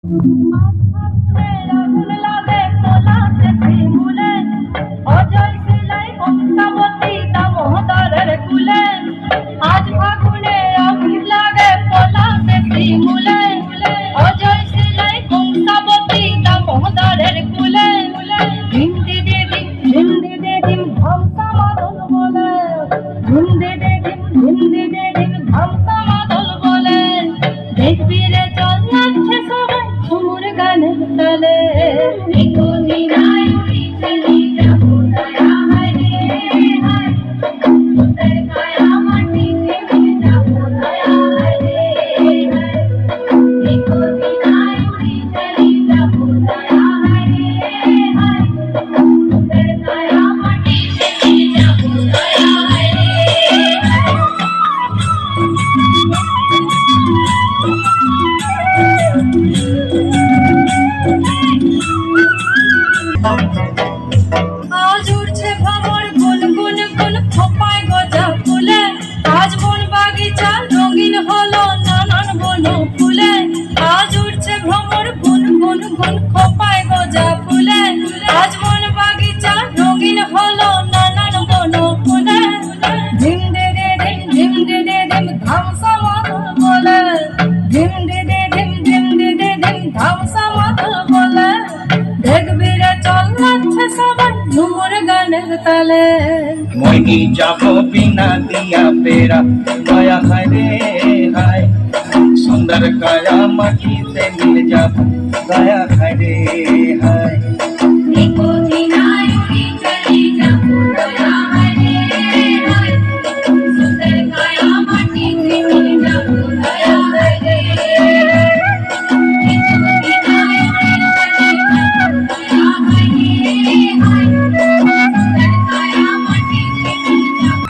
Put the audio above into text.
আগুন লাগে পলাশে শিমুলে, অজয় সিলাই কংসাবতী দামোদরের কুলে। আজ ফাগুনে আগুন লাগে পলাশে শিমুলে, অজয় সিলাই কংসাবতী দামোদরের কুলে। ধিম দিদি ধিম ধিম দিদি ধিম ধামসা মাদল বলে, ধিম দিদি ধিম ধিম দিদি ধিম ধামসা মাদল বলে। দেখবি রে চল যাচ্ছে সবাই ঝুমুর গানের তালে। নিকুঞ্জিনায় উড়ি চলি যাবো দয়া হায় রে হায়, তোদের কায়া মাটিতে মিলে যাবো দয়া হায় রে হায়। নিকুঞ্জিনায় উড়ি চলি যাবো দয়া হায় রে হায়, তোদের কায়া মাটিতে মিলে যাবো দয়া হায় রে হায়। আজ উড়ছে ভ্রমর গুন গুন গুন খোপায় গজা ফুলে, আজ বন বাগিচা রঙিন হলো নানান বন ফুলে। আজ উড়ছে ভ্রমর গুন গুন গুন খোপায় গজা ফুলে, আজ বন বাগিচা রঙিন হলো নানান বন ফুলে। ধিম দিদি ধিম ধিম দিদি ধিম ধামসা মাদল বলে, ধিম দিদি ধিম ধিম দিদি ধিম ধামসা মাদল বলে। দেখবি রে চল যাচ্ছে সবাই ঝুমুর গানের তালে। মইনি যাবো বিনা দিয়া বেড়া দয়া হায় রে হায়, সুন্দর কায়া মাটিতে মিলে যাবো দয়া হায় রে হায়। নিকুঞ্জিনায় উড়ি চলি যাবো দয়া হায় রে হায়, তোদের কায়া মাটিতে মিলে যাবো দয়া হায় রে হায়। নিকুঞ্জিনায় উড়ি চলি যাবো দয়া হায় রে হায়, তোদের কায়া মাটিতে মিলে যাবো।